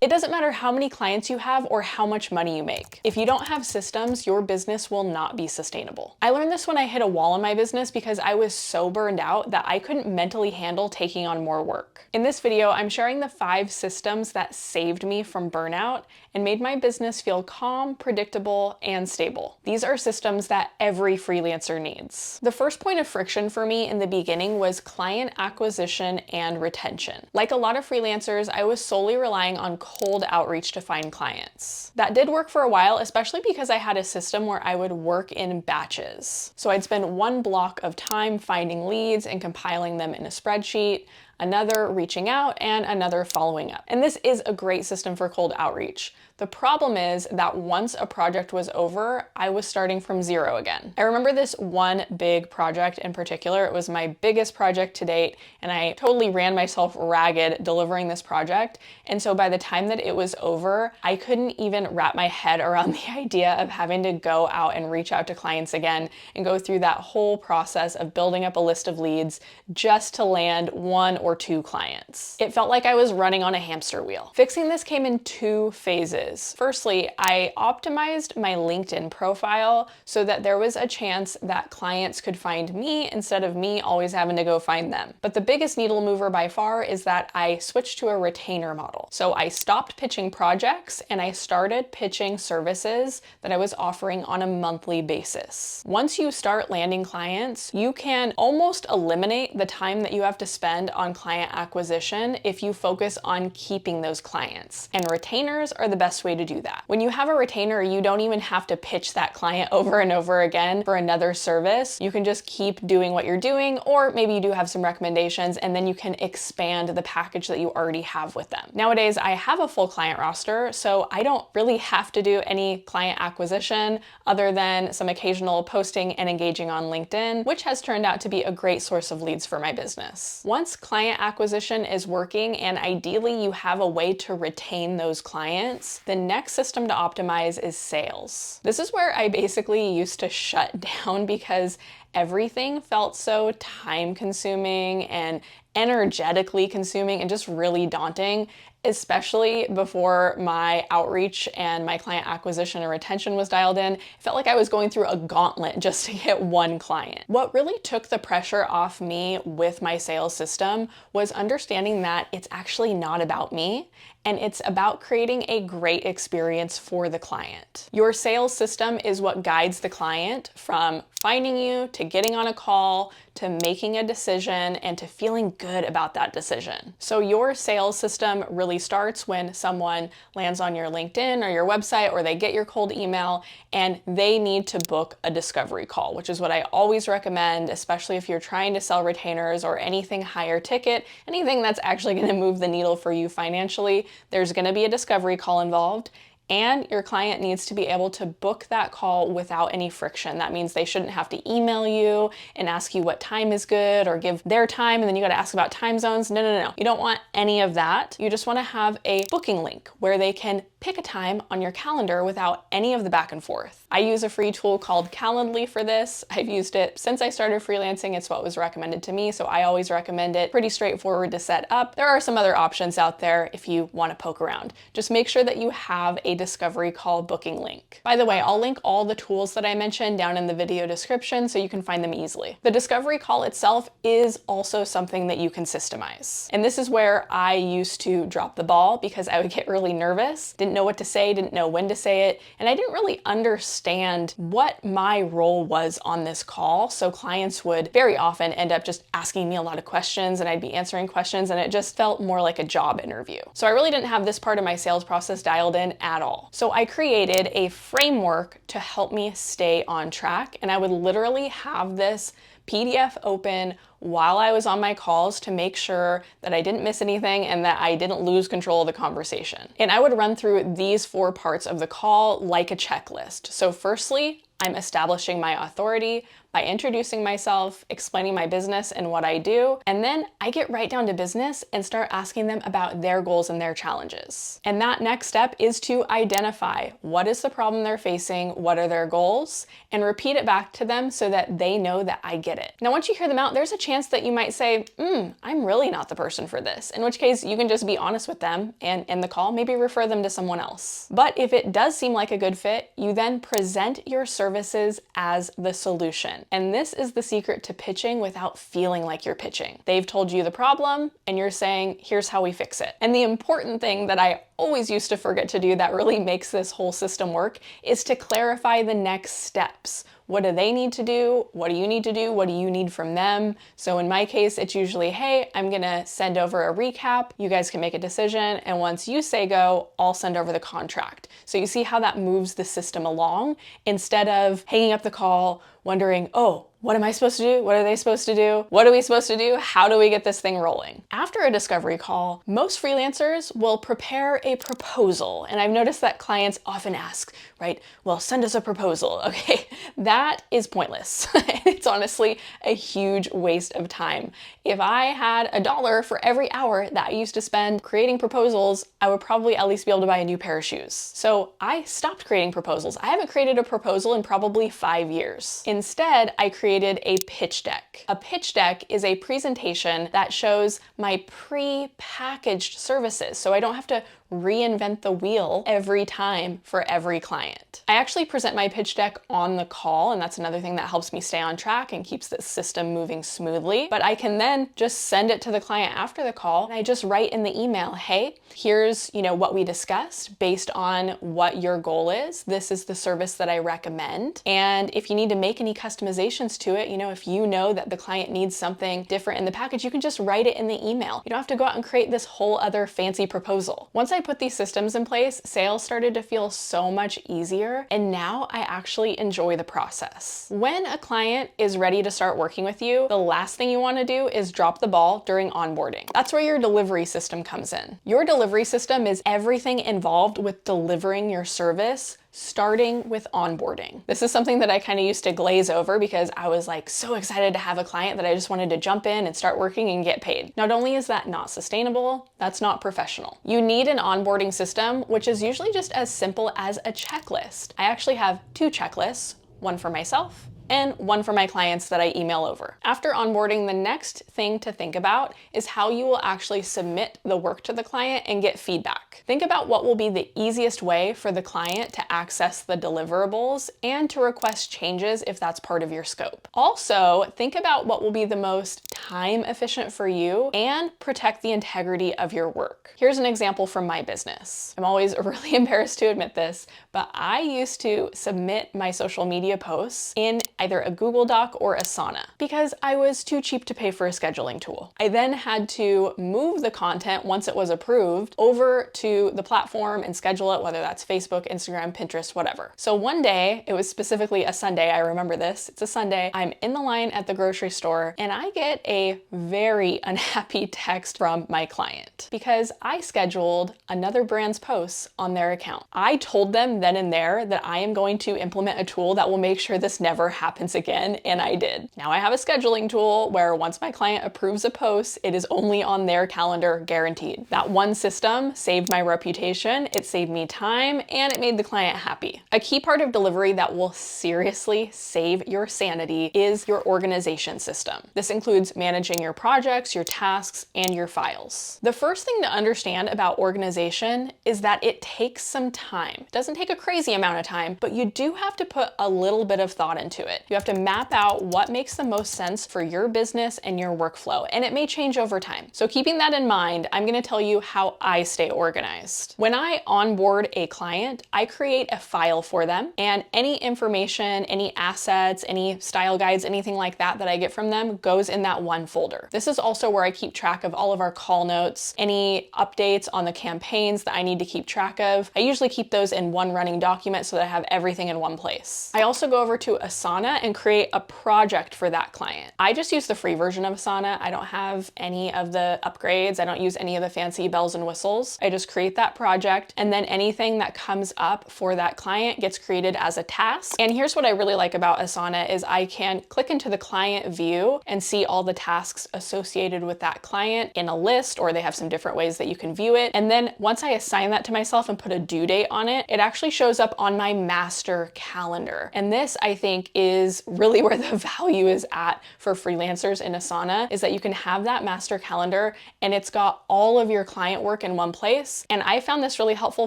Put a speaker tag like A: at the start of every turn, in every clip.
A: It doesn't matter how many clients you have or how much money you make. If you don't have systems, your business will not be sustainable. I learned this when I hit a wall in my business because I was so burned out that I couldn't mentally handle taking on more work. In this video, I'm sharing the 5 systems that saved me from burnout and made my business feel calm, predictable, and stable. These are systems that every freelancer needs. The first point of friction for me in the beginning was client acquisition and retention. Like a lot of freelancers, I was solely relying on cold outreach to find clients. That did work for a while, especially because I had a system where I would work in batches. So I'd spend one block of time finding leads and compiling them in a spreadsheet, another reaching out, and another following up. And this is a great system for cold outreach. The problem is that once a project was over, I was starting from zero again. I remember this one big project in particular. It was my biggest project to date, and I totally ran myself ragged delivering this project. And so by the time that it was over, I couldn't even wrap my head around the idea of having to go out and reach out to clients again and go through that whole process of building up a list of leads just to land 1 or 2 clients. It felt like I was running on a hamster wheel. Fixing this came in 2 phases. Firstly, I optimized my LinkedIn profile so that there was a chance that clients could find me instead of me always having to go find them. But the biggest needle mover by far is that I switched to a retainer model. So I stopped pitching projects and I started pitching services that I was offering on a monthly basis. Once you start landing clients, you can almost eliminate the time that you have to spend on client acquisition if you focus on keeping those clients. And retainers are the best way to do that. When you have a retainer, you don't even have to pitch that client over and over again for another service. You can just keep doing what you're doing, or maybe you do have some recommendations and then you can expand the package that you already have with them. Nowadays, I have a full client roster, so I don't really have to do any client acquisition other than some occasional posting and engaging on LinkedIn, which has turned out to be a great source of leads for my business. Once client acquisition is working and ideally you have a way to retain those clients, the next system to optimize is sales. This is where I basically used to shut down because everything felt so time consuming and energetically consuming and just really daunting, especially before my outreach and my client acquisition and retention was dialed in. It felt like I was going through a gauntlet just to get one client. What really took the pressure off me with my sales system was understanding that it's actually not about me, and it's about creating a great experience for the client. Your sales system is what guides the client from finding you to getting on a call to making a decision and to feeling good about that decision. So your sales system really starts when someone lands on your LinkedIn or your website, or they get your cold email and they need to book a discovery call, which is what I always recommend, especially if you're trying to sell retainers or anything higher ticket, anything that's actually going to move the needle for you financially. There's going to be a discovery call involved. And your client needs to be able to book that call without any friction. That means they shouldn't have to email you and ask you what time is good or give their time and then you gotta ask about time zones. No. You don't want any of that. You just wanna have a booking link where they can pick a time on your calendar without any of the back and forth. I use a free tool called Calendly for this. I've used it since I started freelancing. It's what was recommended to me, so I always recommend it. Pretty straightforward to set up. There are some other options out there if you wanna poke around. Just make sure that you have a discovery call booking link. By the way, I'll link all the tools that I mentioned down in the video description so you can find them easily. The discovery call itself is also something that you can systemize. And this is where I used to drop the ball because I would get really nervous, didn't know what to say, didn't know when to say it, and I didn't really understand what my role was on this call. So clients would very often end up just asking me a lot of questions and I'd be answering questions and it just felt more like a job interview. So I really didn't have this part of my sales process dialed in at all. So I created a framework to help me stay on track, and I would literally have this PDF open while I was on my calls to make sure that I didn't miss anything and that I didn't lose control of the conversation. And I would run through these 4 parts of the call like a checklist. So firstly, I'm establishing my authority by introducing myself, explaining my business and what I do, and then I get right down to business and start asking them about their goals and their challenges. And that next step is to identify what is the problem they're facing, what are their goals, and repeat it back to them so that they know that I get it. Now, once you hear them out, there's a chance that you might say, I'm really not the person for this, in which case you can just be honest with them and in the call, maybe refer them to someone else. But if it does seem like a good fit, you then present your services as the solution. And this is the secret to pitching without feeling like you're pitching. They've told you the problem and you're saying, here's how we fix it. And the important thing that I always used to forget to do that really makes this whole system work is to clarify the next steps. What do they need to do? What do you need to do? What do you need from them? So in my case, it's usually, hey, I'm gonna send over a recap. You guys can make a decision. And once you say go, I'll send over the contract. So you see how that moves the system along instead of hanging up the call, wondering, oh, what am I supposed to do? What are they supposed to do? What are we supposed to do? How do we get this thing rolling? After a discovery call, most freelancers will prepare a proposal. And I've noticed that clients often ask, right, well, send us a proposal. Okay, that is pointless. It's honestly a huge waste of time. If I had $1 for every hour that I used to spend creating proposals, I would probably at least be able to buy a new pair of shoes. So I stopped creating proposals. I haven't created a proposal in probably 5 years. Instead, I created a pitch deck. A pitch deck is a presentation that shows my pre-packaged services, so I don't have to reinvent the wheel every time for every client. I actually present my pitch deck on the call, and that's another thing that helps me stay on track and keeps the system moving smoothly. But I can then just send it to the client after the call, and I just write in the email, hey, here's what we discussed based on what your goal is. This is the service that I recommend. And if you need to make any customizations to it, if you know that the client needs something different in the package, you can just write it in the email. You don't have to go out and create this whole other fancy proposal. Once I put these systems in place, sales started to feel so much easier, and now I actually enjoy the process. When a client is ready to start working with you, the last thing you want to do is drop the ball during onboarding. That's where your delivery system comes in. Your delivery system is everything involved with delivering your service, starting with onboarding. This is something that I kind of used to glaze over because I was so excited to have a client that I just wanted to jump in and start working and get paid. Not only is that not sustainable, that's not professional. You need an onboarding system, which is usually just as simple as a checklist. I actually have 2 checklists, one for myself and one for my clients that I email over. After onboarding, the next thing to think about is how you will actually submit the work to the client and get feedback. Think about what will be the easiest way for the client to access the deliverables and to request changes if that's part of your scope. Also, think about what will be the most time efficient for you and protect the integrity of your work. Here's an example from my business. I'm always really embarrassed to admit this, but I used to submit my social media posts in either a Google Doc or Asana because I was too cheap to pay for a scheduling tool. I then had to move the content once it was approved over to the platform and schedule it, whether that's Facebook, Instagram, Pinterest, whatever. So one day, it was specifically a Sunday, I remember this, it's a Sunday, I'm in the line at the grocery store and I get a very unhappy text from my client because I scheduled another brand's posts on their account. I told them then and there that I am going to implement a tool that will make sure this never happens again, and I did. Now I have a scheduling tool where once my client approves a post, it is only on their calendar, guaranteed. That one system saved my reputation, it saved me time, and it made the client happy. A key part of delivery that will seriously save your sanity is your organization system. This includes managing your projects, your tasks, and your files. The first thing to understand about organization is that it takes some time. It doesn't take a crazy amount of time, but you do have to put a little bit of thought into it. You have to map out what makes the most sense for your business and your workflow, and it may change over time. So keeping that in mind, I'm going to tell you how I stay organized. When I onboard a client, I create a file for them, and any information, any assets, any style guides, anything like that that I get from them goes in that one folder. This is also where I keep track of all of our call notes, any updates on the campaigns that I need to keep track of. I usually keep those in one running document so that I have everything in one place. I also go over to Asana Asana and create a project for that client. I just use the free version of Asana. I don't have any of the upgrades. I don't use any of the fancy bells and whistles. I just create that project, and then anything that comes up for that client gets created as a task. And here's what I really like about Asana is I can click into the client view and see all the tasks associated with that client in a list, or they have some different ways that you can view it. And then once I assign that to myself and put a due date on it, it actually shows up on my master calendar. And this, I think, is really where the value is at for freelancers in Asana, is that you can have that master calendar and it's got all of your client work in one place. And I found this really helpful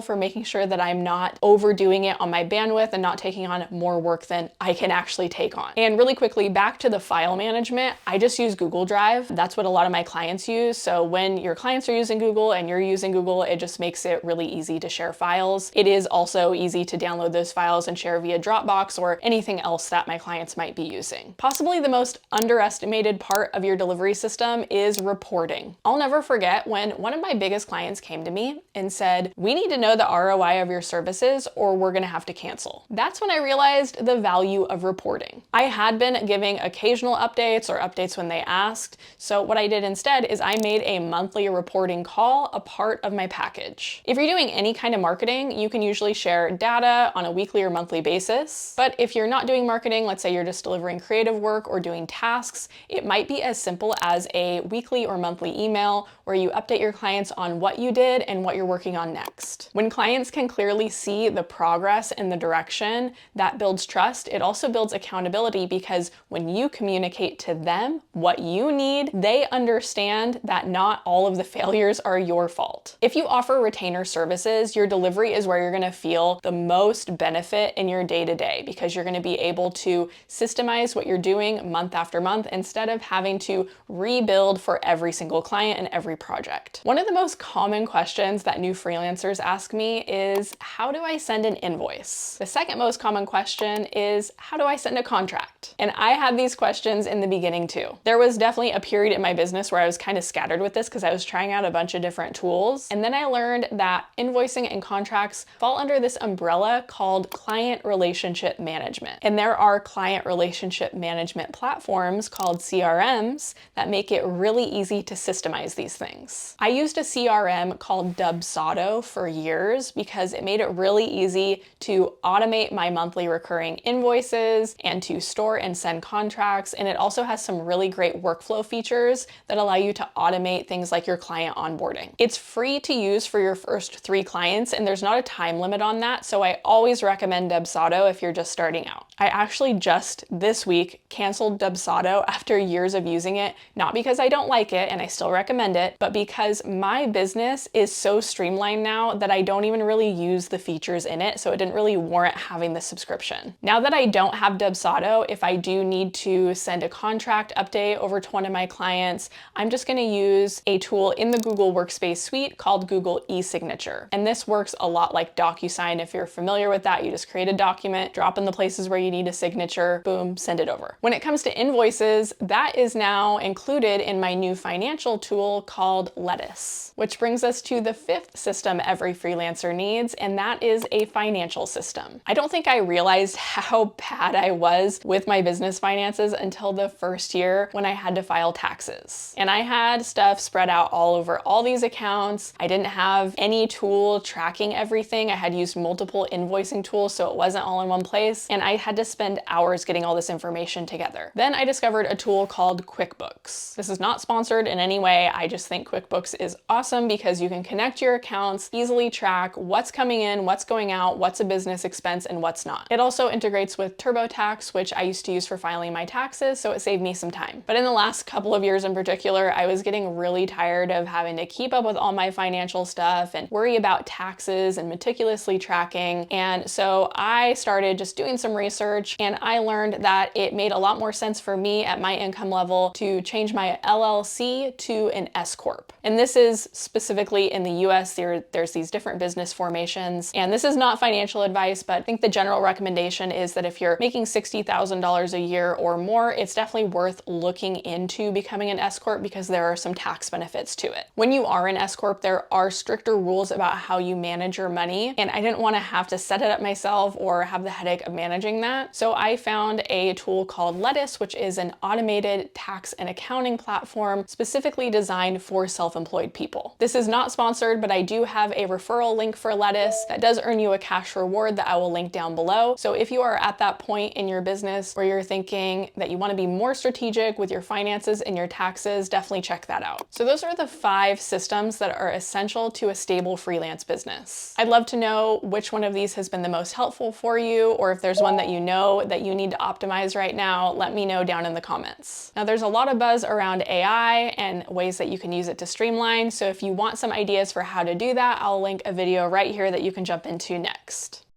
A: for making sure that I'm not overdoing it on my bandwidth and not taking on more work than I can actually take on. And really quickly, back to the file management, I just use Google Drive. That's what a lot of my clients use. So when your clients are using Google and you're using Google, it just makes it really easy to share files. It is also easy to download those files and share via Dropbox or anything else that my clients might be using. Possibly the most underestimated part of your delivery system is reporting. I'll never forget when one of my biggest clients came to me and said, "We need to know the ROI of your services or we're gonna have to cancel." That's when I realized the value of reporting. I had been giving occasional updates or updates when they asked. So what I did instead is I made a monthly reporting call a part of my package. If you're doing any kind of marketing, you can usually share data on a weekly or monthly basis. But if you're not doing marketing, let's say you're just delivering creative work or doing tasks, it might be as simple as a weekly or monthly email where you update your clients on what you did and what you're working on next. When clients can clearly see the progress and the direction, that builds trust. It also builds accountability because when you communicate to them what you need, they understand that not all of the failures are your fault. If you offer retainer services, your delivery is where you're gonna feel the most benefit in your day-to-day because you're gonna be able to systemize what you're doing month after month instead of having to rebuild for every single client and every project. One of the most common questions that new freelancers ask me is, how do I send an invoice? The second most common question is, how do I send a contract? And I had these questions in the beginning too. There was definitely a period in my business where I was kind of scattered with this because I was trying out a bunch of different tools. And then I learned that invoicing and contracts fall under this umbrella called client relationship management. And there are client relationship management platforms called CRMs that make it really easy to systemize these things. I used a CRM called Dubsado for years because it made it really easy to automate my monthly recurring invoices and to store and send contracts. And it also has some really great workflow features that allow you to automate things like your client onboarding. It's free to use for your first 3 clients and there's not a time limit on that. So I always recommend Dubsado if you're just starting out. I actually just this week canceled Dubsado after years of using it, not because I don't like it and I still recommend it, but because my business is so streamlined now that I don't even really use the features in it. So it didn't really warrant having the subscription. Now that I don't have Dubsado, if I do need to send a contract update over to one of my clients, I'm just gonna use a tool in the Google Workspace suite called Google eSignature. And this works a lot like DocuSign. If you're familiar with that, you just create a document, drop in the places where you need a signature, boom, send it over. When it comes to invoices, that is now included in my new financial tool called Lettuce, which brings us to the 5th system every freelancer needs, and that is a financial system. I don't think I realized how bad I was with my business finances until the first year when I had to file taxes. And I had stuff spread out all over all these accounts. I didn't have any tool tracking everything. I had used multiple invoicing tools, so it wasn't all in one place. And I had to spend hours getting all this information together. Then I discovered a tool called QuickBooks. This is not sponsored in any way. I just think QuickBooks is awesome because you can connect your accounts, easily track what's coming in, what's going out, what's a business expense, and what's not. It also integrates with TurboTax, which I used to use for filing my taxes, so it saved me some time. But in the last couple of years in particular, I was getting really tired of having to keep up with all my financial stuff and worry about taxes and meticulously tracking. And so I started just doing some research and I learned that it made a lot more sense for me at my income level to change my LLC to an S Corp. And this is specifically in the US, there's these different business formations. And this is not financial advice, but I think the general recommendation is that if you're making $60,000 a year or more, it's definitely worth looking into becoming an S Corp because there are some tax benefits to it. When you are an S Corp, there are stricter rules about how you manage your money. And I didn't want to have to set it up myself or have the headache of managing that. So I found a tool called Lettuce, which is an automated tax and accounting platform specifically designed for self-employed people. This is not sponsored, but I do have a referral link for Lettuce that does earn you a cash reward that I will link down below. So if you are at that point in your business where you're thinking that you want to be more strategic with your finances and your taxes, definitely check that out. So those are the 5 systems that are essential to a stable freelance business. I'd love to know which one of these has been the most helpful for you, or if there's one that you know that you need to optimize right now, let me know down in the comments. Now there's a lot of buzz around AI and ways that you can use it to streamline. So if you want some ideas for how to do that, I'll link a video right here that you can jump into next.